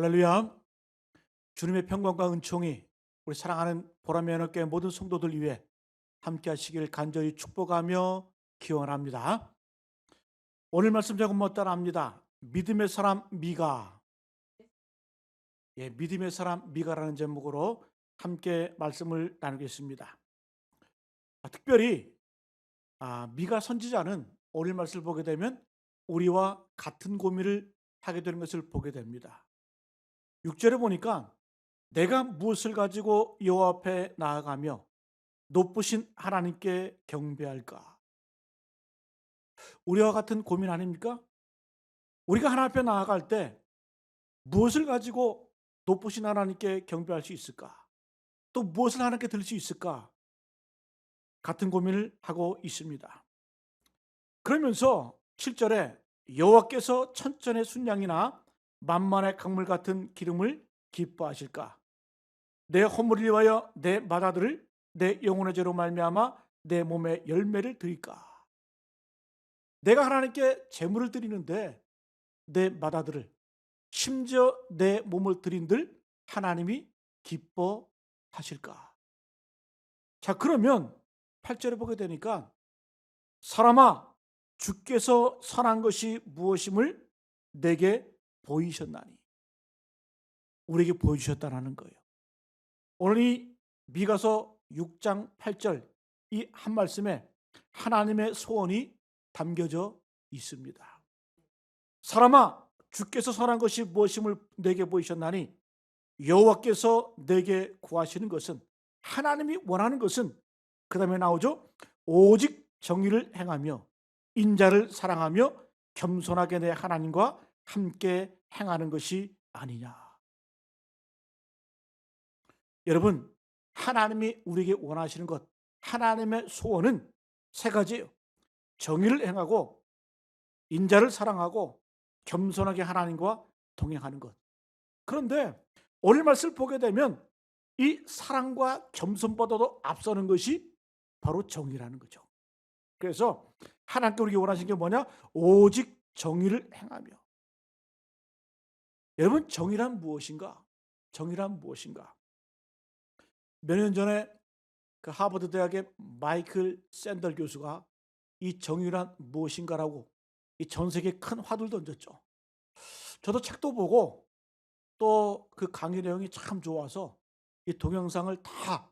할렐루야. 주님의 평강과 은총이 우리 사랑하는 보람의 연합교회 모든 성도들 위해 함께 하시길 간절히 축복하며 기원합니다. 오늘 말씀 제목 따라합니다. 믿음의 사람 미가. 믿음의 사람 미가라는 제목으로 함께 말씀을 나누겠습니다. 특별히 미가 선지자는 오늘 말씀을 보게 되면 우리와 같은 고민을 하게 되는 것을 보게 됩니다. 6절에 보니까 내가 무엇을 가지고 여호와 앞에 나아가며 높으신 하나님께 경배할까? 우리와 같은 고민 아닙니까? 우리가 하나님 앞에 나아갈 때 무엇을 가지고 높으신 하나님께 경배할 수 있을까? 또 무엇을 하나님께 드릴 수 있을까? 같은 고민을 하고 있습니다. 그러면서 7절에 여호와께서 천천의 순양이나 만만의 강물 같은 기름을 기뻐하실까? 내 허물을 위하여 내 맏아들을 내 영혼의 죄로 말미암아 내 몸에 열매를 드릴까? 내가 하나님께 제물을 드리는데 내 맏아들을 심지어 내 몸을 드린들 하나님이 기뻐하실까? 자, 그러면 8절에 보게 되니까 사람아 주께서 선한 것이 무엇임을 내게 보이셨나니, 우리에게 보여주셨다는 거예요. 오늘 이 미가서 6장 8절 이 한 말씀에 하나님의 소원이 담겨져 있습니다. 사람아 주께서 선한 것이 무엇임을 내게 보이셨나니, 여호와께서 내게 구하시는 것은, 하나님이 원하는 것은 그 다음에 나오죠. 오직 정의를 행하며 인자를 사랑하며 겸손하게 내 하나님과 함께 행하는 것이 아니냐. 여러분, 하나님이 우리에게 원하시는 것, 하나님의 소원은 세 가지예요. 정의를 행하고 인자를 사랑하고 겸손하게 하나님과 동행하는 것. 그런데 오늘 말씀을 보게 되면 이 사랑과 겸손보다도 앞서는 것이 바로 정의라는 거죠. 그래서 하나님께 우리에게 원하시는 게 뭐냐? 오직 정의를 행하며. 여러분, 정의란 무엇인가? 정의란 무엇인가? 몇 년 전에 그 하버드 대학의 마이클 샌들 교수가 이 정의란 무엇인가라고 이 전 세계에 큰 화두를 던졌죠. 저도 책도 보고 또 그 강의 내용이 참 좋아서 이 동영상을 다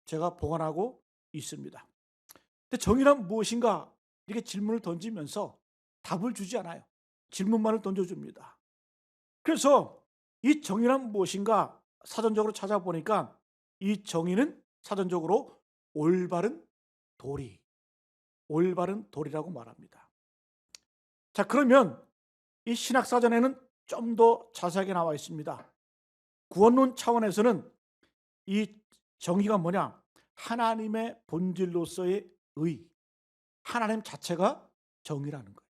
제가 보관하고 있습니다. 근데 정의란 무엇인가 이렇게 질문을 던지면서 답을 주지 않아요. 질문만을 던져줍니다. 그래서 이 정의란 무엇인가 사전적으로 찾아보니까 이 정의는 사전적으로 올바른 도리, 올바른 도리라고 말합니다. 자, 그러면 이 신학사전에는 좀 더 자세하게 나와 있습니다. 구원론 차원에서는 이 정의가 뭐냐? 하나님의 본질로서의 의, 하나님 자체가 정의라는 거예요.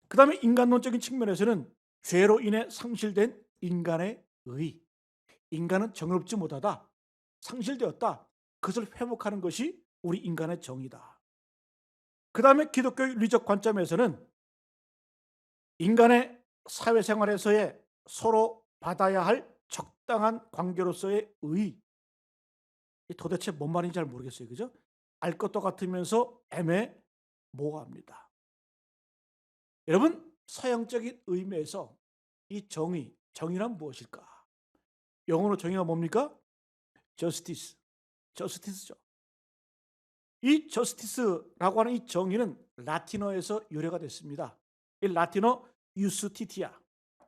그 다음에 인간론적인 측면에서는 죄로 인해 상실된 인간의 의, 인간은 정의롭지 못하다, 상실되었다, 그것을 회복하는 것이 우리 인간의 정의다. 그 다음에 기독교의 윤리적 관점에서는 인간의 사회생활에서의 서로 받아야 할 적당한 관계로서의 의, 도대체 뭔 말인지 잘 모르겠어요. 그죠? 알 것도 같으면서 애매모호합니다. 여러분, 서양적인 의미에서 이 정의란 무엇일까? 영어로 정의가 뭡니까? justice, justice죠. 이 justice라고 하는 이 정의는 라틴어에서 유래가 됐습니다. 이 라틴어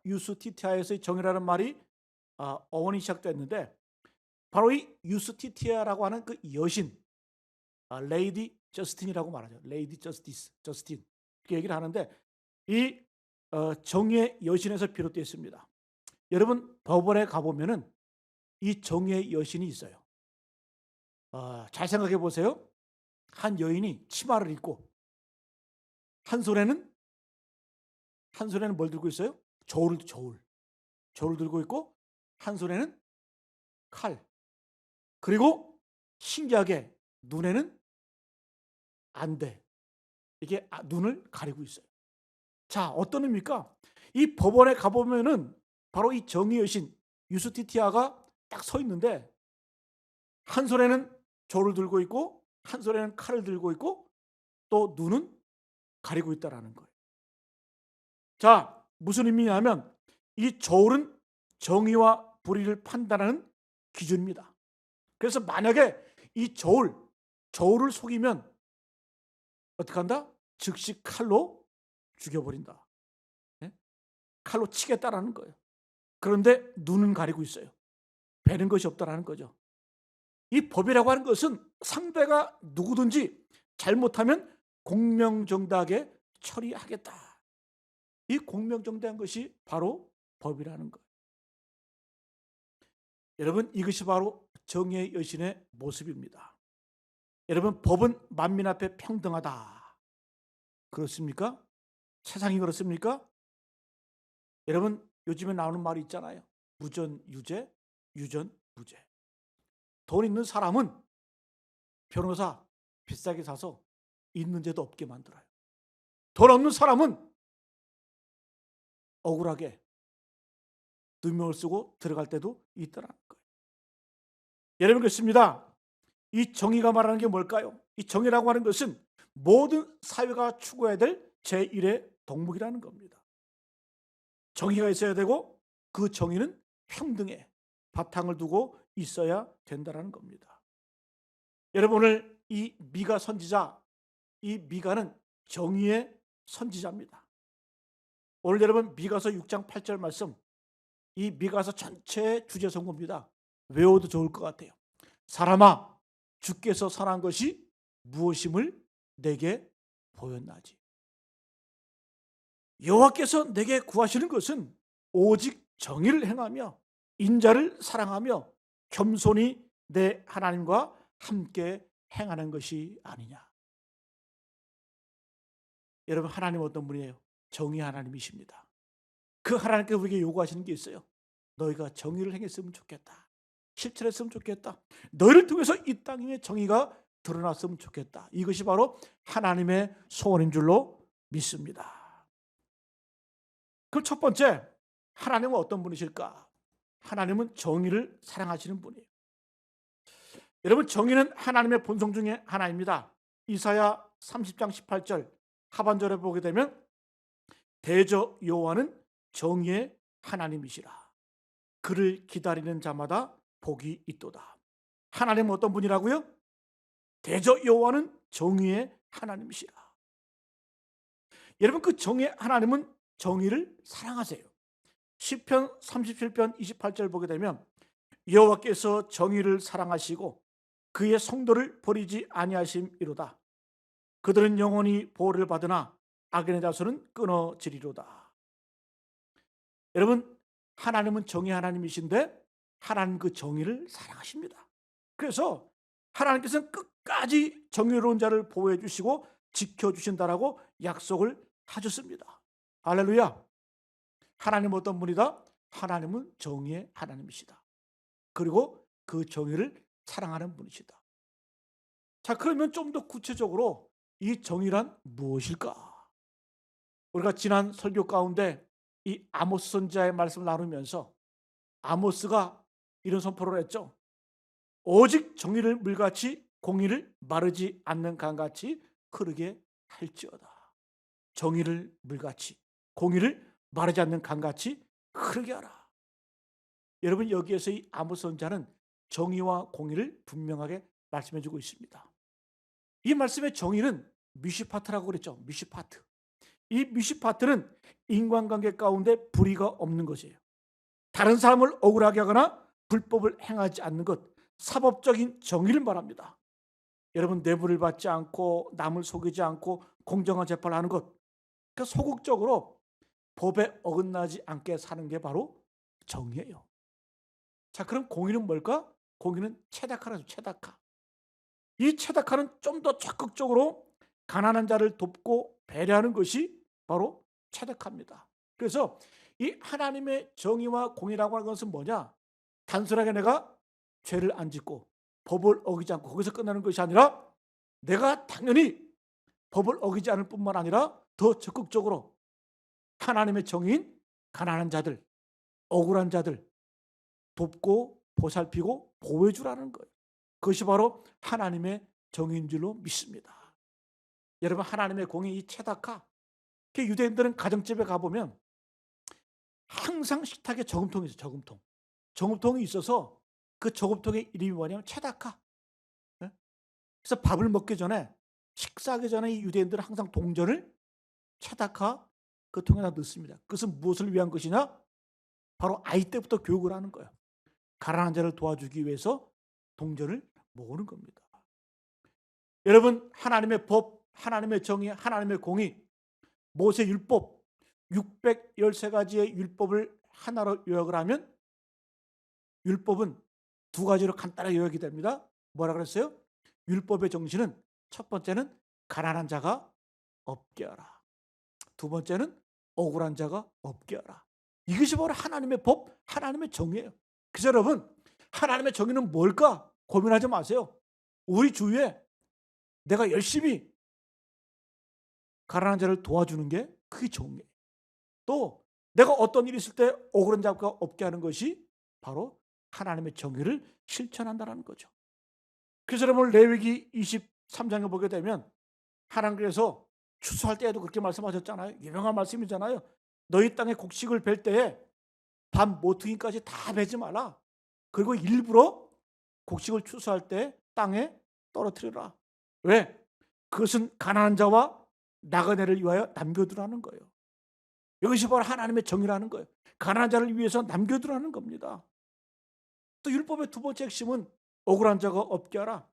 유스티티아에서 이 정의라는 말이 어원이 시작됐는데, 바로 이 유스티티아라고 하는 그 여신, 레이디 저스틴이라고 말하죠. 레이디 저스틴 이렇게 얘기를 하는데, 이 정의의 여신에서 비롯되어 있습니다. 여러분, 법원에 가보면은 이 정의의 여신이 있어요. 잘 생각해 보세요. 한 여인이 치마를 입고 한 손에는 뭘 들고 있어요? 저울 들고 있고, 한 손에는 칼, 그리고 신기하게 눈에는 안대, 이게 눈을 가리고 있어요. 자, 어떤 의미입니까? 이 법원에 가보면은 바로 이 정의의 여신 유스티티아가 딱 서 있는데 한 손에는 조를 들고 있고 한 손에는 칼을 들고 있고 또 눈은 가리고 있다라는 거예요. 자, 무슨 의미냐면 이 저울은 정의와 불의를 판단하는 기준입니다. 그래서 만약에 이 저울을 속이면 어떻게 한다? 즉시 칼로 죽여버린다. 예? 칼로 치겠다라는 거예요. 그런데 눈은 가리고 있어요. 베는 것이 없다라는 거죠. 이 법이라고 하는 것은 상대가 누구든지 잘못하면 공명정당하게 처리하겠다. 이 공명정당한 것이 바로 법이라는 거예요. 여러분, 이것이 바로 정의의 여신의 모습입니다. 여러분, 법은 만민 앞에 평등하다. 그렇습니까? 세상이 그렇습니까? 여러분, 요즘에 나오는 말이 있잖아요. 무전유죄, 유전무죄. 돈 있는 사람은 변호사 비싸게 사서 있는 죄도 없게 만들어요. 돈 없는 사람은 억울하게 누명을 쓰고 들어갈 때도 있더라는 거예요. 여러분, 그렇습니다. 이 정의가 말하는 게 뭘까요? 이 정의라고 하는 것은 모든 사회가 추구해야 될 제1의 덕목이라는 겁니다. 정의가 있어야 되고 그 정의는 평등에 바탕을 두고 있어야 된다는 겁니다. 여러분, 오늘 이 미가 선지자, 이 미가는 정의의 선지자입니다. 오늘 여러분 미가서 6장 8절 말씀, 이 미가서 전체의 주제 선고입니다. 외워도 좋을 것 같아요. 사람아, 주께서 선한 것이 무엇임을 내게 보였나지. 여호와께서 내게 구하시는 것은 오직 정의를 행하며 인자를 사랑하며 겸손히 내 하나님과 함께 행하는 것이 아니냐. 여러분, 하나님 어떤 분이에요? 정의 하나님이십니다. 그 하나님께서 우리에게 요구하시는 게 있어요. 너희가 정의를 행했으면 좋겠다. 실천했으면 좋겠다. 너희를 통해서 이 땅에 정의가 드러났으면 좋겠다. 이것이 바로 하나님의 소원인 줄로 믿습니다. 그럼 첫 번째, 하나님은 어떤 분이실까? 하나님은 정의를 사랑하시는 분이에요. 여러분, 정의는 하나님의 본성 중에 하나입니다. 이사야 30장 18절 하반절에 보게 되면 대저 여호와는 정의의 하나님이시라. 그를 기다리는 자마다 복이 있도다. 하나님은 어떤 분이라고요? 대저 여호와는 정의의 하나님이시라. 여러분, 그 정의의 하나님은 정의를 사랑하세요. 시편 37편 28절 보게 되면 여호와께서 정의를 사랑하시고 그의 성도를 버리지 아니하심이로다. 그들은 영원히 보호를 받으나 악인의 자손은 끊어지리로다. 여러분, 하나님은 정의 하나님이신데 하나님 그 정의를 사랑하십니다. 그래서 하나님께서는 끝까지 정의로운 자를 보호해 주시고 지켜주신다라고 약속을 하셨습니다. 할렐루야. 하나님은 어떤 분이다? 하나님은 정의의 하나님이시다. 그리고 그 정의를 사랑하는 분이시다. 자, 그러면 좀 더 구체적으로 이 정의란 무엇일까? 우리가 지난 설교 가운데 이 아모스 선지자의 말씀을 나누면서 아모스가 이런 선포를 했죠. 오직 정의를 물같이 공의를 마르지 않는 강같이 흐르게 할지어다. 정의를 물같이 공의를 마르지 않는 강같이 흐르게 하라. 여러분, 여기에서 이 아모스 선지자는 정의와 공의를 분명하게 말씀해 주고 있습니다. 이 말씀의 정의는 미시파트라고 그랬죠. 미시파트. 이 미시파트는 인간관계 가운데 불의가 없는 것이에요. 다른 사람을 억울하게 하거나 불법을 행하지 않는 것, 사법적인 정의를 말합니다. 여러분, 뇌물을 받지 않고 남을 속이지 않고 공정한 재판을 하는 것, 그러니까 소극적으로 법에 어긋나지 않게 사는 게 바로 정의예요. 자, 그럼 공의는 뭘까? 공의는 체다카라죠. 체다카. 이 체다카는 좀 더 적극적으로 가난한 자를 돕고 배려하는 것이 바로 체다카입니다. 그래서 이 하나님의 정의와 공의라고 하는 것은 뭐냐? 단순하게 내가 죄를 안 짓고 법을 어기지 않고 거기서 끝나는 것이 아니라 내가 당연히 법을 어기지 않을 뿐만 아니라 더 적극적으로 하나님의 정의인 가난한 자들, 억울한 자들 돕고 보살피고 보호해 주라는 거예요. 그것이 바로 하나님의 정의인 줄로 믿습니다. 여러분, 하나님의 공의 이 체다카, 유대인들은 가정집에 가보면 항상 식탁에 저금통이 있어요. 저금통. 저금통이 있어서 그 저금통의 이름이 뭐냐면 체다카. 예? 그래서 밥을 먹기 전에, 식사하기 전에 이 유대인들은 항상 동전을 체다카 그 통에다 넣습니다. 그것은 무엇을 위한 것이냐? 바로 아이 때부터 교육을 하는 거예요. 가난한 자를 도와주기 위해서 동전을 모으는 겁니다. 여러분, 하나님의 법, 하나님의 정의, 하나님의 공의, 모세 율법 613가지의 율법을 하나로 요약을 하면 율법은 두 가지로 간단하게 요약이 됩니다. 뭐라 그랬어요? 율법의 정신은 첫 번째는 가난한 자가 없게 하라. 두 번째는 억울한 자가 없게 하라. 이것이 바로 하나님의 법, 하나님의 정의예요. 그래서 여러분, 하나님의 정의는 뭘까? 고민하지 마세요. 우리 주위에 내가 열심히 가난한 자를 도와주는 게 그게 정의예요. 또 내가 어떤 일이 있을 때 억울한 자가 없게 하는 것이 바로 하나님의 정의를 실천한다는 거죠. 그래서 여러분, 레위기 23장에 보게 되면 하나님께서 추수할 때에도 그렇게 말씀하셨잖아요. 유명한 말씀이잖아요. 너희 땅에 곡식을 벨 때에 반 모퉁이까지 다 베지 마라. 그리고 일부러 곡식을 추수할 때 땅에 떨어뜨려라. 왜? 그것은 가난한 자와 나그네를 위하여 남겨두라는 거예요. 이것이 바로 하나님의 정의라는 거예요. 가난한 자를 위해서 남겨두라는 겁니다. 또 율법의 두 번째 핵심은 억울한 자가 없게 하라.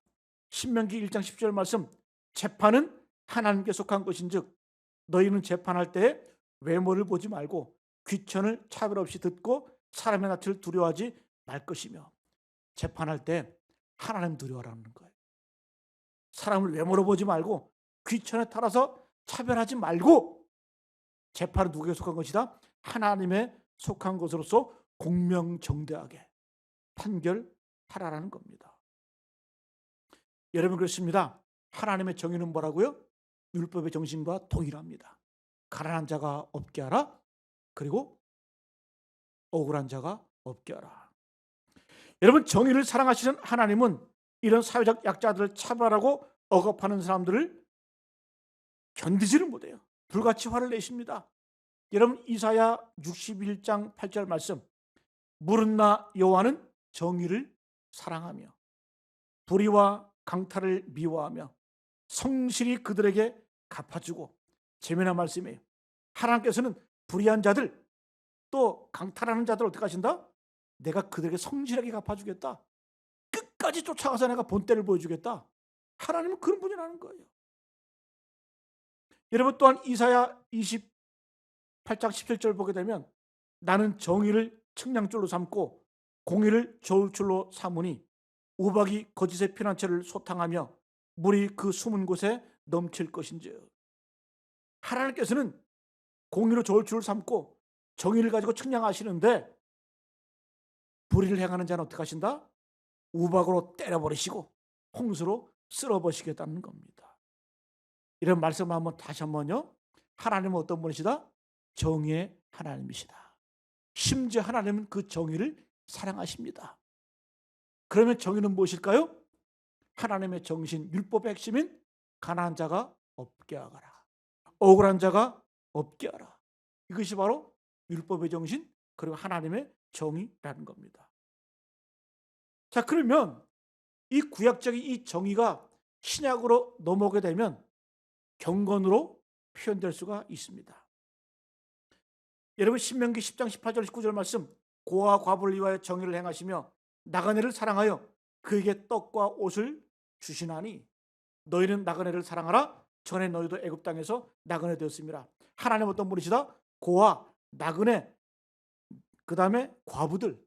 신명기 1장 10절 말씀, 재판은 하나님께 속한 것인즉 너희는 재판할 때에 외모를 보지 말고 귀천을 차별 없이 듣고 사람의 낯을 두려워하지 말 것이며. 재판할 때 하나님 두려워하라는 거예요. 사람을 외모로 보지 말고 귀천에 따라서 차별하지 말고 재판은 누구에게 속한 것이다? 하나님에 속한 것으로서 공명정대하게 판결하라는 겁니다. 여러분, 그렇습니다. 하나님의 정의는 뭐라고요? 율법의 정신과 동일합니다. 가난한 자가 없게 하라. 그리고 억울한 자가 없게 하라. 여러분, 정의를 사랑하시는 하나님은 이런 사회적 약자들을 차별하고 억압하는 사람들을 견디지를 못해요. 불같이 화를 내십니다. 여러분, 이사야 61장 8절 말씀, 물은 나 여호와는 정의를 사랑하며 불의와 강탈을 미워하며 성실히 그들에게 갚아주고. 재미난 말씀이에요. 하나님께서는 불의한 자들 또 강탈하는 자들 어떻게 하신다? 내가 그들에게 성실하게 갚아주겠다. 끝까지 쫓아가서 내가 본때를 보여주겠다. 하나님은 그런 분이라는 거예요. 여러분, 또한 이사야 28장 17절 보게 되면 나는 정의를 측량줄로 삼고 공의를 저울줄로 삼으니 우박이 거짓의 피난처를 소탕하며 물이 그 숨은 곳에 넘칠 것인지요. 하나님께서는 공의로 저울줄을 삼고 정의를 가지고 측량하시는데 불의를 행하는 자는 어떻게 하신다? 우박으로 때려버리시고 홍수로 쓸어버리시겠다는 겁니다. 이런 말씀을 한번 다시 한번요. 하나님은 어떤 분이시다? 정의의 하나님이시다. 심지어 하나님은 그 정의를 사랑하십니다. 그러면 정의는 무엇일까요? 하나님의 정신, 율법의 핵심인 가난한 자가 없게 하라. 억울한 자가 없게 하라. 이것이 바로 율법의 정신, 그리고 하나님의 정의라는 겁니다. 자, 그러면 이 구약적인 이 정의가 신약으로 넘어오게 되면 경건으로 표현될 수가 있습니다. 여러분, 신명기 10장 18절 19절 말씀, 고아와 과부를 위하여 정의를 행하시며 나그네를 사랑하여 그에게 떡과 옷을 주시나니 너희는 나그네를 사랑하라. 전에 너희도 애굽 땅에서 나그네 되었습니다. 하나님 어떤 분이시다? 고아, 나그네, 그 다음에 과부들,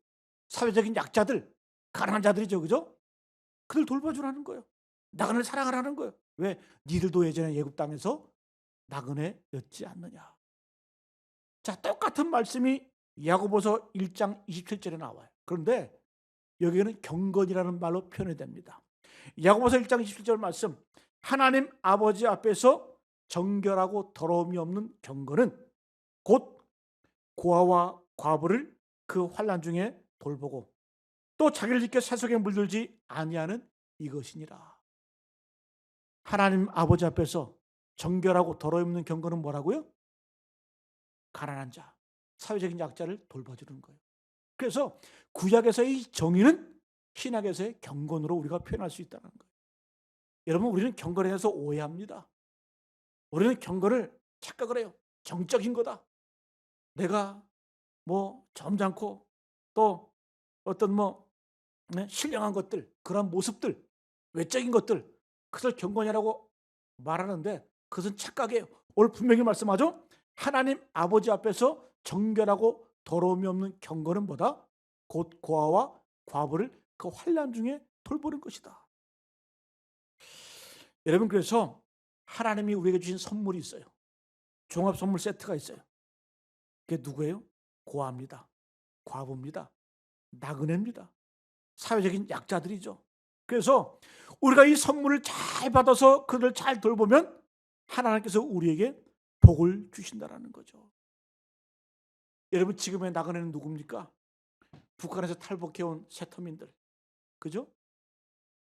사회적인 약자들, 가난한 자들이죠, 그죠? 그들 돌봐주라는 거예요. 나그네를 사랑하라는 거예요. 왜? 니들도 예전에 애굽 땅에서 나그네였지 않느냐. 자, 똑같은 말씀이 야고보서 1장 27절에 나와요. 그런데 여기에는 경건이라는 말로 표현이 됩니다. 야고보서 1장 27절 말씀, 하나님 아버지 앞에서 정결하고 더러움이 없는 경건은 곧 고아와 과부를 그 환난 중에 돌보고 또 자기를 지켜 세속에 물들지 아니하는 이것이니라. 하나님 아버지 앞에서 정결하고 더러움없는 경건은 뭐라고요? 가난한 자, 사회적인 약자를 돌봐주는 거예요. 그래서 구약에서의 정의는 신약에서의 경건으로 우리가 표현할 수 있다는 거예요. 여러분, 우리는 경건에 대해서 오해합니다. 우리는 경건을 착각을 해요. 정적인 거다. 내가 뭐 점잖고 또 어떤 신령한 것들, 그런 모습들, 외적인 것들, 그것을 경건이라고 말하는데 그것은 착각이에요. 오늘 분명히 말씀하죠. 하나님 아버지 앞에서 정결하고 더러움이 없는 경건은 뭐다? 곧 고아와 과부를 그 환난 중에 돌보는 것이다. 여러분, 그래서 하나님이 우리에게 주신 선물이 있어요. 종합 선물 세트가 있어요. 그게 누구예요? 고아입니다. 과부입니다. 나그네입니다. 사회적인 약자들이죠. 그래서 우리가 이 선물을 잘 받아서 그들을 잘 돌보면 하나님께서 우리에게 복을 주신다는 거죠. 여러분, 지금의 나그네는 누굽니까? 북한에서 탈북해온 세터민들, 그죠?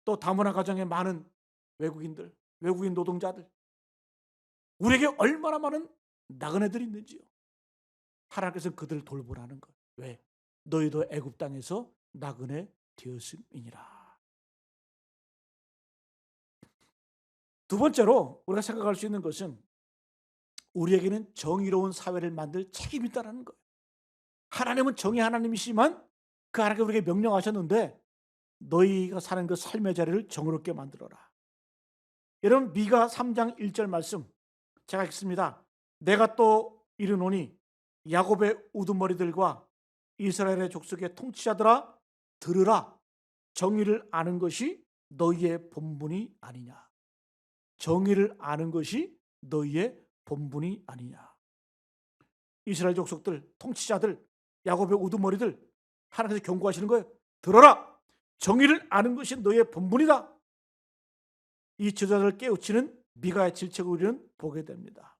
또 다문화 가정에 많은 외국인들, 외국인 노동자들, 우리에게 얼마나 많은 나그네들이 있는지요. 하나님께서 그들을 돌보라는 것. 왜? 너희도 애굽 땅에서 나그네 되었음이니라. 두 번째로 우리가 생각할 수 있는 것은 우리에게는 정의로운 사회를 만들 책임이 있다는 거예요. 하나님은 정의 하나님이시지만 그 하나님께 우리에게 명령하셨는데 너희가 사는 그 삶의 자리를 정의롭게 만들어라. 여러분, 미가 3장 1절 말씀 제가 읽습니다. 내가 또 이르노니 야곱의 우두머리들과 이스라엘의 족속의 통치자들아 들으라. 정의를 아는 것이 너희의 본분이 아니냐. 정의를 아는 것이 너희의 본분이 아니냐. 이스라엘 족속들, 통치자들, 야곱의 우두머리들, 하나님께서 경고하시는 거예요. 들어라. 정의를 아는 것이 너희의 본분이다. 이 지도자들을 깨우치는 미가의 질책을 우리는 보게 됩니다.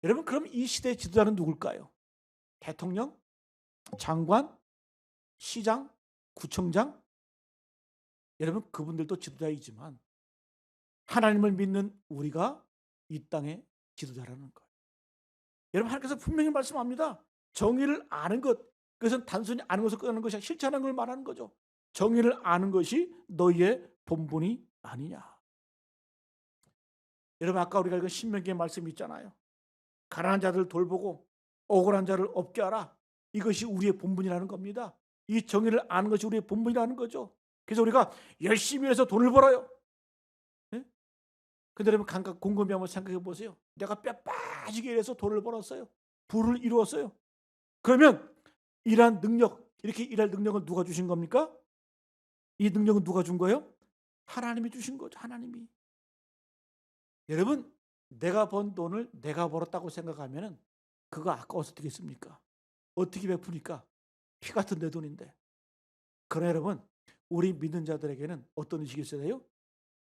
여러분, 그럼 이 시대의 지도자는 누굴까요? 대통령, 장관, 시장, 구청장? 여러분, 그분들도 지도자이지만 하나님을 믿는 우리가 이 땅의 지도자라는 거예요. 여러분, 하나님께서 분명히 말씀합니다. 정의를 아는 것, 그것은 단순히 아는 것을 끝나는 것이 아니라 실천하는 걸 말하는 거죠. 정의를 아는 것이 너희의 본분이 아니냐. 여러분, 아까 우리가 읽은 신명기의 말씀이 있잖아요. 가난한 자들을 돌보고 억울한 자를 없게 하라. 이것이 우리의 본분이라는 겁니다. 이 정의를 아는 것이 우리의 본분이라는 거죠. 그래서 우리가 열심히 해서 돈을 벌어요. 네? 근데 여러분, 감각 곰곰이 한번 생각해 보세요. 내가 뼈 빠지게 일해서 돈을 벌었어요. 부를 이루었어요. 그러면 일한 능력, 이렇게 일할 능력은 누가 주신 겁니까? 이 능력은 누가 준 거예요? 하나님이 주신 거죠. 하나님이. 여러분, 내가 번 돈을 내가 벌었다고 생각하면 그거 아까워서 되겠습니까? 어떻게 베푸니까? 피 같은 내 돈인데. 그러나 여러분, 우리 믿는 자들에게는 어떤 의식이 있어야 돼요?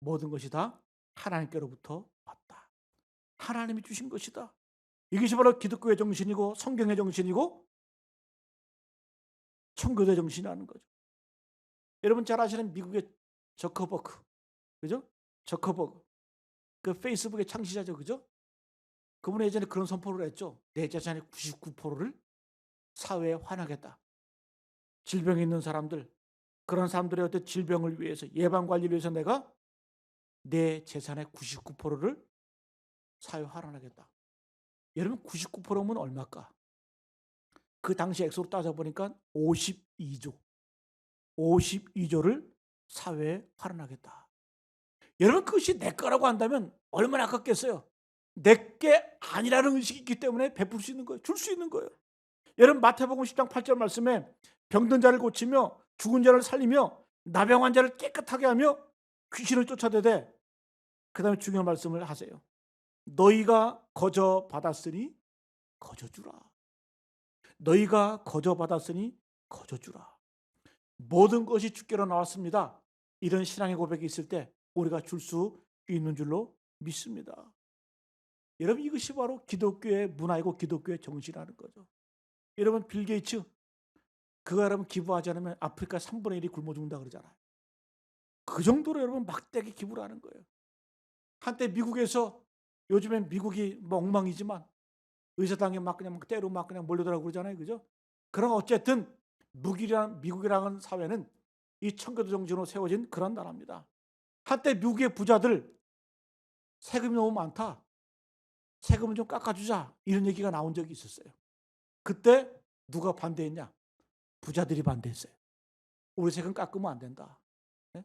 모든 것이 다 하나님께로부터 왔다. 하나님이 주신 것이다. 이것이 바로 기독교의 정신이고 성경의 정신이고 청교도의 정신이라는 거죠. 여러분 잘 아시는 미국의 저커버그, 그죠? 저커버그, 그 페이스북의 창시자죠, 그죠? 그분은 예전에 그런 선포를 했죠. 내 재산의 99%를 사회에 환하겠다. 질병이 있는 사람들, 그런 사람들의 어떤 질병을 위해서, 예방 관리를 위해서 내가 내 재산의 99%를 사회에 환원하겠다. 여러분, 99%면 얼마일까? 그 당시 액수로 따져보니까 52조를 사회에 환원하겠다. 여러분, 그것이 내 거라고 한다면 얼마나 아깝겠어요. 내 게 아니라는 의식이 있기 때문에 베풀 수 있는 거예요. 줄 수 있는 거예요. 여러분, 마태복음 10장 8절 말씀에 병든 자를 고치며 죽은 자를 살리며 나병 환자를 깨끗하게 하며 귀신을 쫓아내되, 그 다음에 중요한 말씀을 하세요. 너희가 거저 받았으니 거저 주라. 너희가 거저 받았으니 거저 주라. 모든 것이 주께로 나왔습니다. 이런 신앙의 고백이 있을 때 우리가 줄 수 있는 줄로 믿습니다. 여러분, 이것이 바로 기독교의 문화이고 기독교의 정신이라는 거죠. 여러분, 빌 게이츠 그거 여러분 기부하지 않으면 아프리카 3분의 1이 굶어 죽는다 그러잖아요. 그 정도로 여러분 막대하게 기부를 하는 거예요. 한때 미국에서, 요즘엔 미국이 뭐 엉망이지만 의사당에 막 그냥 때로 막 그냥 몰려들라고 그러잖아요. 그죠? 그럼 어쨌든 미국이라는 사회는 이 청교도 정신으로 세워진 그런 나라입니다. 한때 미국의 부자들 세금이 너무 많다, 세금을 좀 깎아주자, 이런 얘기가 나온 적이 있었어요. 그때 누가 반대했냐? 부자들이 반대했어요. 우리 세금 깎으면 안 된다. 네?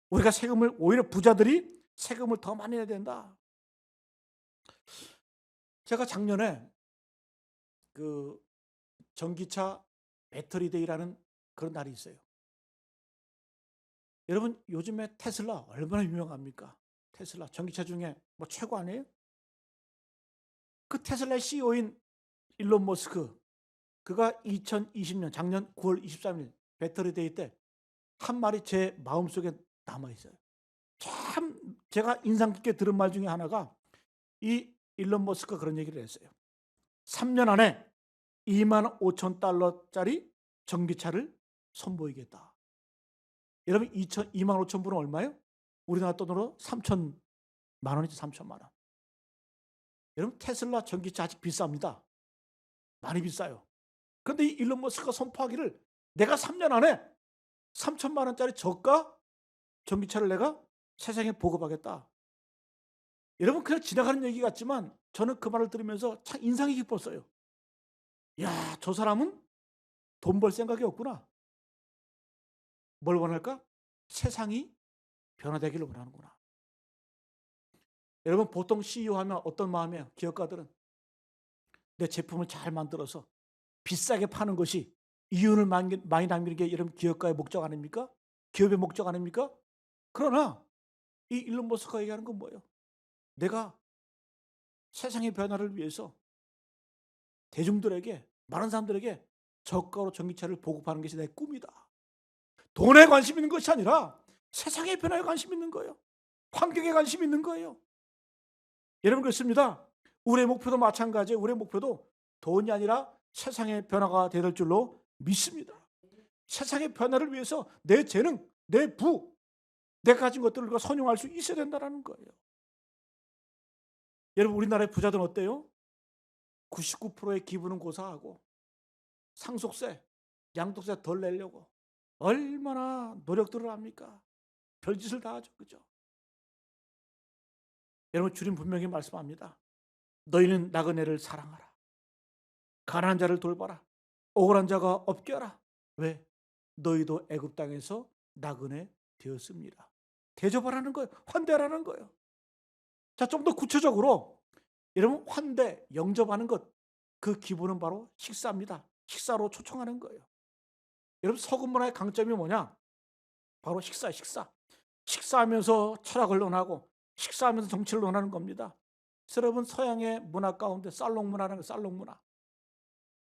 우리가 세금을, 오히려 부자들이 세금을 더 많이 내야 된다. 제가 작년에 그 전기차 배터리데이라는 그런 날이 있어요. 여러분 요즘에 테슬라 얼마나 유명합니까? 테슬라 전기차 중에 뭐 최고 아니에요? 그 테슬라의 CEO인 일론 머스크, 그가 2020년 작년 9월 23일 배터리데이 때 한 말이 제 마음속에 남아있어요. 참 제가 인상 깊게 들은 말 중에 하나가, 이 일론 머스크가 그런 얘기를 했어요. 3년 안에 2만 5천 달러짜리 전기차를 선보이겠다. 여러분 2만 5천 불은 얼마예요? 우리나라 돈으로 3천만 원이죠. 3천만 원. 여러분 테슬라 전기차 아직 비쌉니다. 많이 비싸요. 그런데 이 일론 머스크가 선포하기를, 내가 3년 안에 3천만 원짜리 저가 전기차를 내가 세상에 보급하겠다. 여러분 그냥 지나가는 얘기 같지만 저는 그 말을 들으면서 참 인상이 깊었어요. 야, 저 사람은 돈 벌 생각이 없구나. 뭘 원할까? 세상이 변화되기를 원하는구나. 여러분 보통 CEO 하면 어떤 마음이에요? 기업가들은 내 제품을 잘 만들어서 비싸게 파는 것이 이윤을 많이 남기는 게 여러분 기업가의 목적 아닙니까? 기업의 목적 아닙니까? 그러나 이 일론 머스크가 얘기하는 건 뭐예요? 내가 세상의 변화를 위해서 대중들에게, 많은 사람들에게 저가로 전기차를 보급하는 것이 내 꿈이다. 돈에 관심 있는 것이 아니라 세상의 변화에 관심 있는 거예요. 환경에 관심 있는 거예요. 여러분 그렇습니다. 우리의 목표도 마찬가지예요. 우리의 목표도 돈이 아니라 세상의 변화가 될 줄로 믿습니다. 세상의 변화를 위해서 내 재능, 내 부, 내가 가진 것들을 선용할 수 있어야 된다는 거예요. 여러분 우리나라의 부자들은 어때요? 99%의 기부는 고사하고 상속세, 양도세 덜 내려고 얼마나 노력들을 합니까? 별짓을 다 하죠. 그죠? 여러분 주님 분명히 말씀합니다. 너희는 나그네를 사랑하라. 가난한 자를 돌봐라. 억울한 자가 없게 하라. 왜? 너희도 애굽 땅에서 나그네 되었습니다. 대접하라는 거예요. 환대하라는 거예요. 자, 좀 더 구체적으로 여러분 환대, 영접하는 것, 그 기본은 바로 식사입니다. 식사로 초청하는 거예요. 여러분 서구 문화의 강점이 뭐냐? 바로 식사. 식사하면서 철학을 논하고 식사하면서 정치를 논하는 겁니다. 여러분 서양의 문화 가운데 살롱 문화라는 거, 살롱 문화.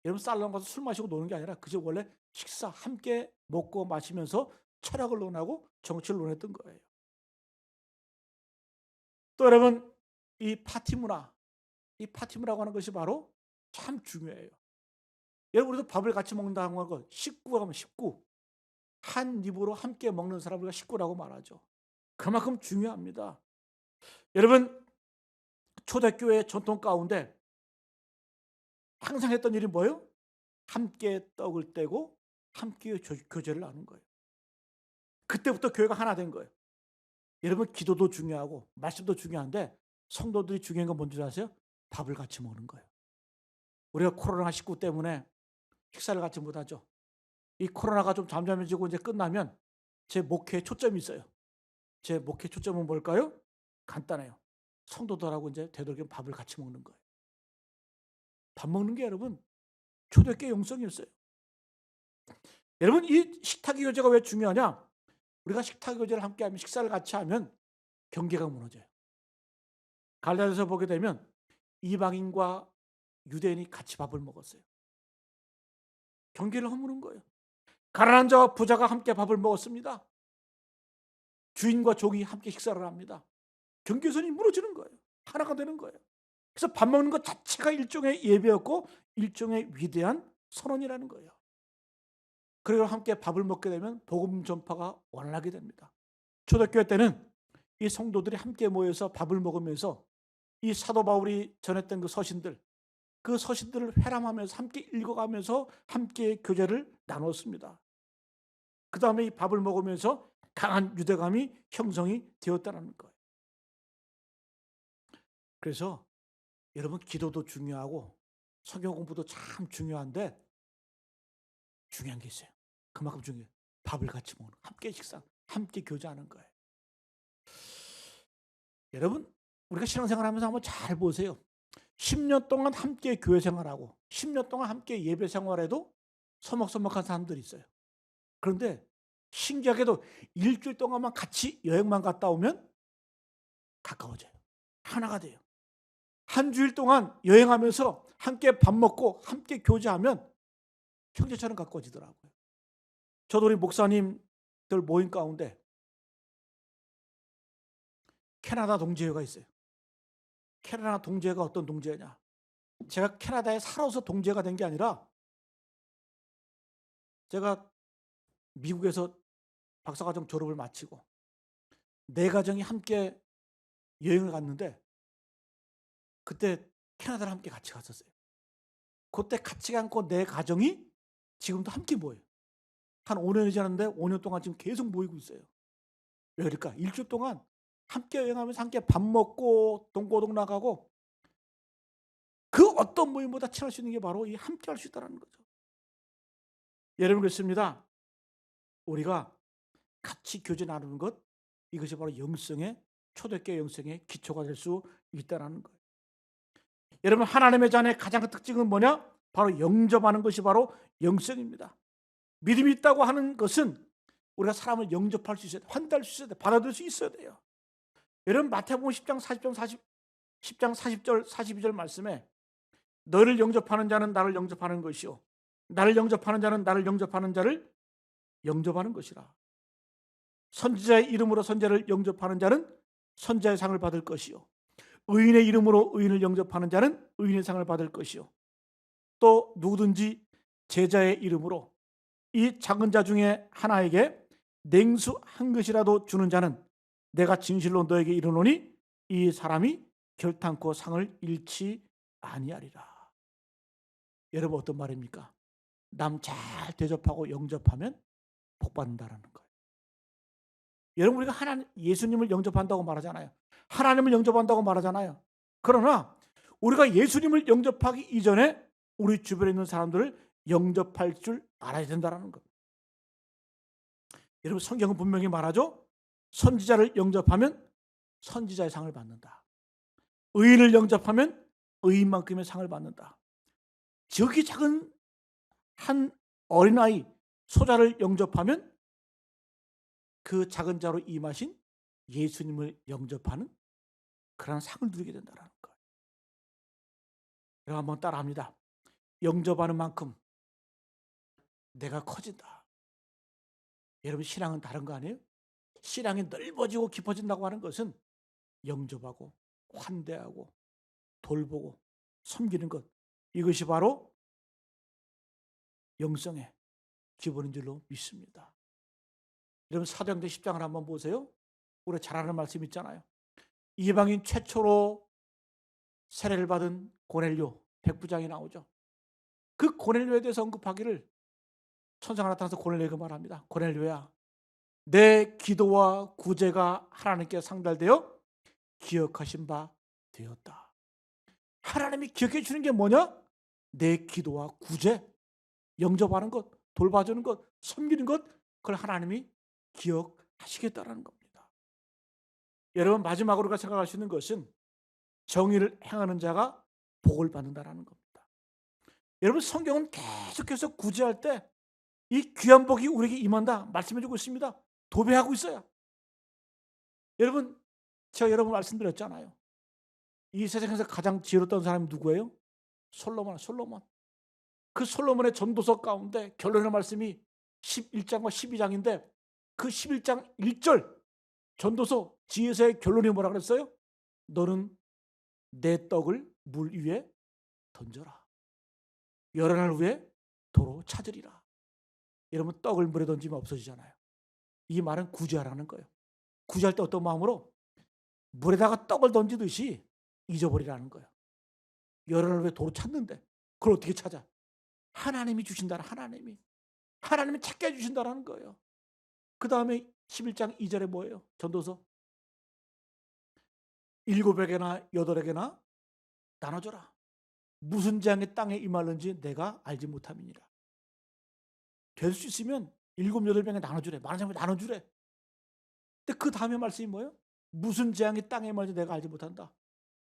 여러분 살롱 가서 술 마시고 노는 게 아니라 그저 원래 식사, 함께 먹고 마시면서 철학을 논하고 정치를 논했던 거예요. 또 여러분 이 파티 문화, 이 파티 문화라고 하는 것이 바로 참 중요해요. 여러분 우리도 밥을 같이 먹는다고 하는 거, 식구가 하면 식구, 한 입으로 함께 먹는 사람을 우리가 식구라고 말하죠. 그만큼 중요합니다. 여러분 초대교회 전통 가운데 항상 했던 일이 뭐예요? 함께 떡을 떼고 함께 교제를 나눈 거예요. 그때부터 교회가 하나 된 거예요. 여러분 기도도 중요하고 말씀도 중요한데 성도들이 중요한 건 뭔지 아세요? 밥을 같이 먹는 거예요. 우리가 코로나19 때문에 식사를 같이 못하죠. 이 코로나가 좀 잠잠해지고 이제 끝나면 제 목회에 초점이 있어요. 제 목회 초점은 뭘까요? 간단해요. 성도들하고 이제 되도록이면 밥을 같이 먹는 거예요. 밥 먹는 게 여러분 초대교회 영성이었어요. 여러분 이 식탁의 교제가 왜 중요하냐? 우리가 식탁의 교제를 함께 하면, 식사를 같이 하면 경계가 무너져요. 갈라디아서 보게 되면 이방인과 유대인이 같이 밥을 먹었어요. 경계를 허무는 거예요. 가난한 자와 부자가 함께 밥을 먹었습니다. 주인과 종이 함께 식사를 합니다. 경계선이 무너지는 거예요. 하나가 되는 거예요. 그래서 밥 먹는 것 자체가 일종의 예배였고 일종의 위대한 선언이라는 거예요. 그리고 함께 밥을 먹게 되면 복음 전파가 원활하게 됩니다. 초대교회 때는 이 성도들이 함께 모여서 밥을 먹으면서 이 사도 바울이 전했던 그 서신들을 회람하면서 함께 읽어가면서 함께 교제를 나눴습니다. 그 다음에 이 밥을 먹으면서 강한 유대감이 형성이 되었다는 거예요. 그래서 여러분, 기도도 중요하고 성경 공부도 참 중요한데 중요한 게 있어요. 그만큼 중요해요. 밥을 같이 먹는, 함께 식사, 함께 교제하는 거예요. 여러분, 우리가 신앙생활하면서 한번 잘 보세요. 10년 동안 함께 교회 생활하고 10년 동안 함께 예배 생활해도 서먹서먹한 사람들이 있어요. 그런데 신기하게도 일주일 동안만 같이 여행만 갔다 오면 가까워져요. 하나가 돼요. 한 주일 동안 여행하면서 함께 밥 먹고 함께 교제하면 형제처럼 가까워지더라고요. 저도 우리 목사님들 모임 가운데 캐나다 동지회가 있어요. 캐나다 동지회가 어떤 동지회냐? 제가 캐나다에 살아서 동지회가 된 게 아니라 제가 미국에서 박사과정 졸업을 마치고 네 가정이 함께 여행을 갔는데 그때 캐나다를 함께 같이 갔었어요. 그때 같이 갔고 네 가정이 지금도 함께 모여요. 한 5년이 지났는데 5년 동안 지금 계속 모이고 있어요. 왜 그럴까? 일주일 동안 함께 여행하면서 함께 밥 먹고 동고동 나가고 그 어떤 모임보다 친할 수 있는 게 바로 이 함께 할 수 있다는 거죠. 여러분, 그렇습니다. 우리가 같이 교제 나누는 것, 이것이 바로 영성의, 초대교회 영성의 기초가 될 수 있다는 거예요. 여러분, 하나님의 자녀의 가장 큰 특징은 뭐냐? 바로 영접하는 것이 바로 영성입니다. 믿음이 있다고 하는 것은 우리가 사람을 영접할 수 있어야 돼. 환대할 수 있어야 돼. 받아들일 수 있어야 돼요. 여러분, 마태복음 10장 40절 42절 말씀에 너를 영접하는 자는 나를 영접하는 것이요 나를 영접하는 자는 나를 영접하는 자를 영접하는 것이라. 선지자의 이름으로 선지자를 영접하는 자는 선지자의 상을 받을 것이요 의인의 이름으로 의인을 영접하는 자는 의인의 상을 받을 것이요 또 누구든지 제자의 이름으로 이 작은 자 중에 하나에게 냉수 한 것이라도 주는 자는 내가 진실로 너에게 이르노니 이 사람이 결탄코 상을 잃지 아니하리라. 여러분, 어떤 말입니까? 남 잘 대접하고 영접하면 복 받는다라는 거예요. 여러분, 우리가 예수님을 영접한다고 말하잖아요. 하나님을 영접한다고 말하잖아요. 그러나 우리가 예수님을 영접하기 이전에 우리 주변에 있는 사람들을 영접할 줄 알아야 된다는 것. 여러분, 성경은 분명히 말하죠. 선지자를 영접하면 선지자의 상을 받는다. 의인을 영접하면 의인만큼의 상을 받는다. 저기 작은 한 어린아이 소자를 영접하면 그 작은 자로 임하신 예수님을 영접하는 그런 상을 누리게 된다는 거예요. 여러분, 한번 따라합니다. 영접하는 만큼 내가 커진다. 여러분, 신앙은 다른 거 아니에요? 신앙이 넓어지고 깊어진다고 하는 것은 영접하고 환대하고 돌보고 섬기는 것, 이것이 바로 영성의 기본인 줄로 믿습니다. 여러분, 사도행전 10장을 한번 보세요. 우리가 잘 아는 말씀 있잖아요. 이방인 최초로 세례를 받은 고넬료 백부장이 나오죠. 그 고넬료에 대해서 언급하기를 천사가 나타나서 고넬료에게 말합니다. 고넬료야, 내 기도와 구제가 하나님께 상달되어 기억하신 바 되었다. 하나님이 기억해 주는 게 뭐냐? 내 기도와 구제, 영접하는 것, 돌봐주는 것, 섬기는 것, 그걸 하나님이 기억하시겠다라는 겁니다. 여러분, 마지막으로 우리가 생각할 수 있는 것은 정의를 행하는 자가 복을 받는다라는 겁니다. 여러분, 성경은 계속해서 구제할 때 이 귀한 복이 우리에게 임한다 말씀해주고 있습니다. 도배하고 있어요. 여러분, 제가 여러분 말씀드렸잖아요. 이 세상에서 가장 지혜로웠던 사람이 누구예요? 솔로몬. 그 솔로몬의 전도서 가운데 결론의 말씀이 11장과 12장인데 그 11장 1절 전도서 지혜서의 결론이 뭐라 그랬어요? 너는 내 떡을 물 위에 던져라. 여러 날 후에 도로 찾으리라. 여러분, 떡을 물에 던지면 없어지잖아요. 이 말은 구제하라는 거예요. 구제할 때 어떤 마음으로? 물에다가 떡을 던지듯이 잊어버리라는 거예요. 열흘 후에 도로 찾는데 그걸 어떻게 찾아? 하나님이 주신다는, 하나님이 찾게 해주신다는 거예요. 그 다음에 11장 2절에 뭐예요? 전도서 7에게나 8에게나 나눠줘라. 무슨 재앙이 땅에 임하는지 내가 알지 못함이니라. 될 수 있으면 7, 8명에 나눠주래. 많은 사람에 나눠주래. 근데 그 다음에 말씀이 뭐예요? 무슨 재앙이 땅에 임하는지 내가 알지 못한다.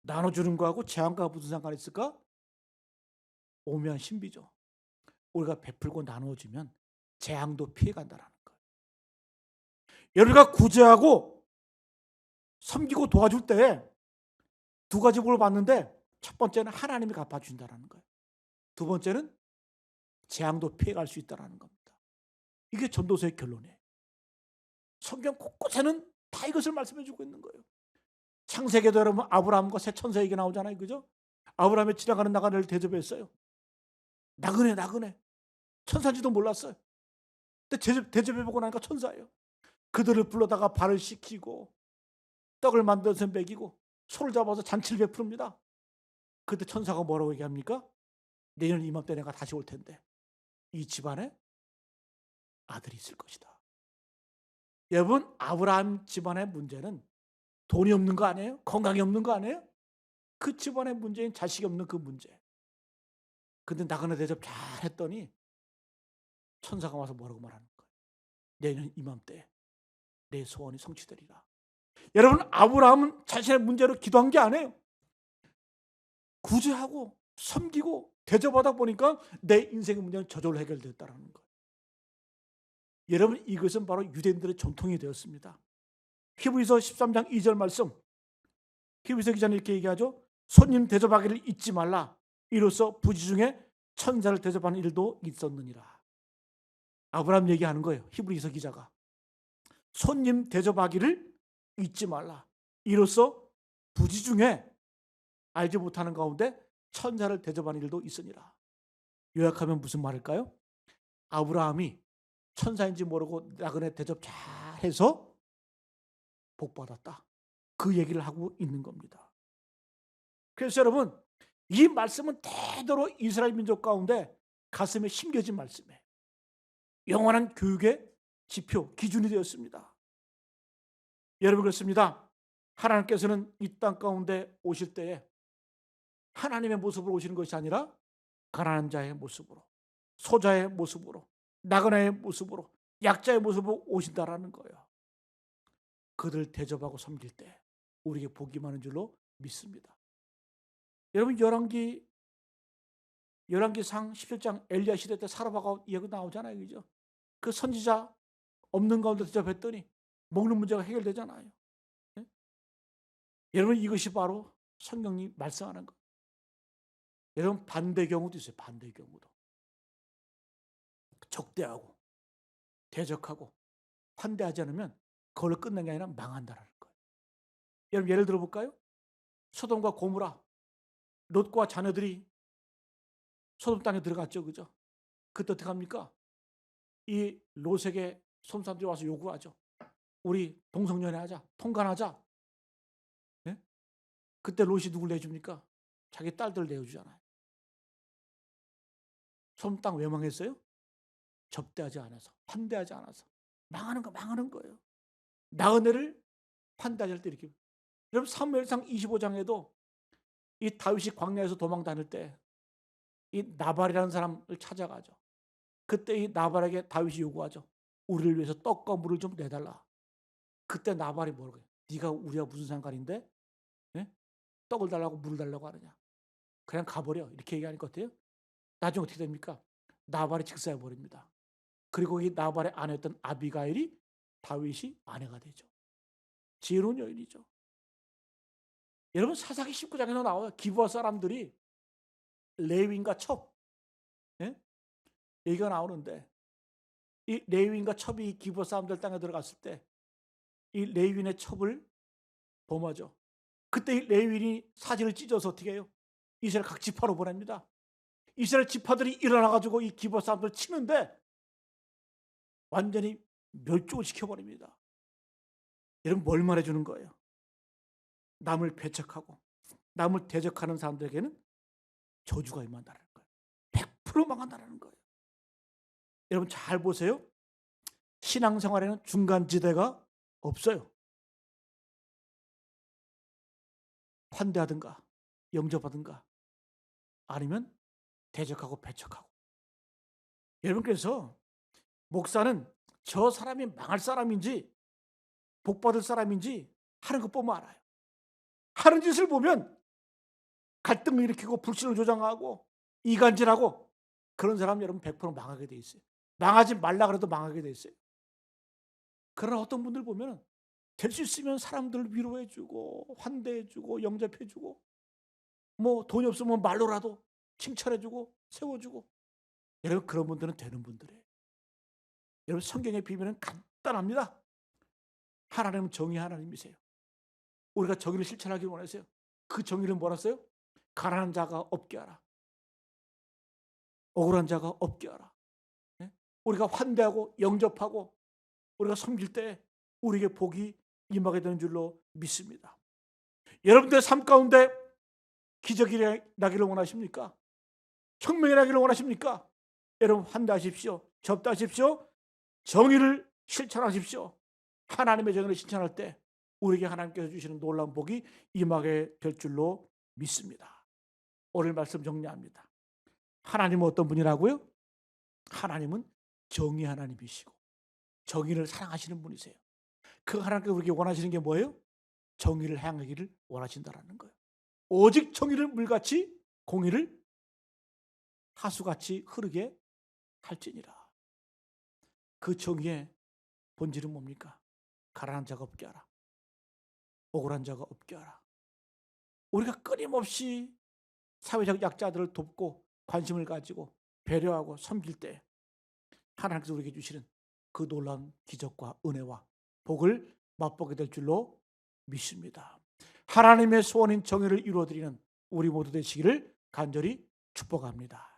나눠주는 거하고 재앙과 무슨 상관이 있을까? 오묘한 신비죠. 우리가 베풀고 나눠주면 재앙도 피해간다는 거예요. 우리가 구제하고 섬기고 도와줄 때 두 가지 복을 받는데, 첫 번째는 하나님이 갚아준다는 거예요. 두 번째는 재앙도 피해갈 수 있다는 겁니다. 이게 전도서의 결론이에요. 성경 곳곳에는 다 이것을 말씀해 주고 있는 거예요. 창세기도 여러분 아브라함과 새 천사 얘기 나오잖아요. 그죠? 아브라함이 지나가는 나그네를 대접했어요. 나그네. 천사인지도 몰랐어요. 근데 대접해보고 나니까 천사예요. 그들을 불러다가 발을 씻기고 떡을 만들어서 먹이고 소를 잡아서 잔치를 베푸릅니다. 그때 천사가 뭐라고 얘기합니까? 내년 이맘때 내가 다시 올 텐데 이 집안에 아들이 있을 것이다. 여러분, 아브라함 집안의 문제는 돈이 없는 거 아니에요? 건강이 없는 거 아니에요? 그 집안의 문제인 자식이 없는 그 문제. 근데 나그네 대접 잘 했더니 천사가 와서 뭐라고 말하는 거예요? 내년 이맘때 내 소원이 성취되리라. 여러분, 아브라함은 자신의 문제로 기도한 게 아니에요. 구제하고 섬기고 대접하다 보니까 내 인생의 문제는 저절로 해결되었다는 거예요. 여러분, 이것은 바로 유대인들의 전통이 되었습니다. 히브리서 13장 2절 말씀, 히브리서 기자는 이렇게 얘기하죠. 손님 대접하기를 잊지 말라. 이로써 부지 중에 천사를 대접하는 일도 있었느니라. 아브라함 얘기하는 거예요. 히브리서 기자가. 손님 대접하기를 잊지 말라. 이로써 부지 중에 알지 못하는 가운데 천사를 대접하는 일도 있으니라. 요약하면 무슨 말일까요? 아브라함이 천사인지 모르고 나그네 대접 잘해서 복받았다. 그 얘기를 하고 있는 겁니다. 그래서 여러분, 이 말씀은 대대로 이스라엘 민족 가운데 가슴에 심겨진 말씀이에요. 영원한 교육의 지표, 기준이 되었습니다. 여러분, 그렇습니다. 하나님께서는 이 땅 가운데 오실 때에 하나님의 모습으로 오시는 것이 아니라 가난한 자의 모습으로, 소자의 모습으로, 나그네의 모습으로, 약자의 모습으로 오신다라는 거예요. 그들 대접하고 섬길 때 우리에게 복이 많은 줄로 믿습니다. 여러분, 열왕기상 17장 엘리야 시대 때 사라바가 이야기 나오잖아요. 그죠? 그 선지자 없는 가운데 대접했더니 먹는 문제가 해결되잖아요. 네? 여러분, 이것이 바로 성경이 말씀하는 것. 여러분, 반대 경우도 있어요. 반대 경우도. 적대하고 대적하고 환대하지 않으면 그걸로 끝난 게 아니라 망한다는 거예요. 여러분, 예를 들어볼까요? 소돔과 고모라, 롯과 자녀들이 소돔 땅에 들어갔죠. 그죠? 그때 어떻게 합니까? 이 롯에게 소돔 사람들이 와서 요구하죠. 우리 동성연애하자, 통간하자. 네? 그때 롯이 누굴 내줍니까? 자기 딸들을 내어주잖아요. 소돔 땅 왜 망했어요? 접대하지 않아서, 환대하지 않아서. 망하는 거예요. 나그네를 환대할 때 이렇게. 여러분, 사무엘상 25장에도 이 다윗이 광야에서 도망 다닐 때 이 나발이라는 사람을 찾아가죠. 그때 이 나발에게 다윗이 요구하죠. 우리를 위해서 떡과 물을 좀 내달라. 그때 나발이 뭐라고 해요? 네가 우리와 무슨 상관인데? 네? 떡을 달라고 물을 달라고 하느냐? 그냥 가버려. 이렇게 얘기하는 것 같아요. 나중에 어떻게 됩니까? 나발이 직사해 버립니다. 그리고 이 나발의 아내였던 아비가일이 다윗이 아내가 되죠. 지혜로운 여인이죠. 여러분, 사사기 19장에서 나와요. 기브아 사람들이 레위인과 첩, 예? 얘기가 나오는데, 이 레위인과 첩이 기브아 사람들 땅에 들어갔을 때 이 레위인의 첩을 범하죠. 그때 이 레위인이 사지를 찢어서 어떻게 해요? 이스라엘 각 지파로 보냅니다. 이스라엘 지파들이 일어나가지고 이 기브아 사람들 치는데 완전히 멸종을 시켜버립니다. 여러분 뭘 말해주는 거예요? 남을 배척하고 남을 대적하는 사람들에게는 저주가 임한다는 거예요. 100% 망한다는 거예요. 여러분 잘 보세요. 신앙생활에는 중간지대가 없어요. 환대하든가 영접하든가 아니면 대적하고 배척하고. 여러분께서 목사는 저 사람이 망할 사람인지 복받을 사람인지 하는 것 보면 알아요. 하는 짓을 보면 갈등을 일으키고 불신을 조장하고 이간질하고 그런 사람 여러분 100% 망하게 돼 있어요. 망하지 말라 그래도 망하게 돼 있어요. 그러나 어떤 분들 보면 될 수 있으면 사람들을 위로해주고 환대해주고 영접해주고 뭐 돈이 없으면 말로라도 칭찬해주고 세워주고. 여러분 그런 분들은 되는 분들이에요. 여러분 성경의 비밀은 간단합니다. 하나님은 정의 하나님이세요. 우리가 정의를 실천하기를 원하세요. 그 정의는 뭐라어요? 가난한 자가 없게 하라. 억울한 자가 없게 하라. 우리가 환대하고 영접하고 우리가 섬길 때 우리에게 복이 임하게 되는 줄로 믿습니다. 여러분들의 삶 가운데 기적이 나기를 원하십니까? 혁명이 나기를 원하십니까? 여러분 환대하십시오. 접대하십시오. 정의를 실천하십시오. 하나님의 정의를 실천할 때 우리에게 하나님께서 주시는 놀라운 복이 임하게 될 줄로 믿습니다. 오늘 말씀 정리합니다. 하나님은 어떤 분이라고요? 하나님은 정의 하나님이시고 정의를 사랑하시는 분이세요. 그 하나님께서 우리에게 원하시는 게 뭐예요? 정의를 행하기를 원하신다라는 거예요. 오직 정의를 물같이 공의를 하수같이 흐르게 할지니라. 그 정의의 본질은 뭡니까? 가난한 자가 없게 하라. 억울한 자가 없게 하라. 우리가 끊임없이 사회적 약자들을 돕고 관심을 가지고 배려하고 섬길 때 하나님께서 우리에게 주시는 그 놀라운 기적과 은혜와 복을 맛보게 될 줄로 믿습니다. 하나님의 소원인 정의를 이루어드리는 우리 모두 되시기를 간절히 축복합니다.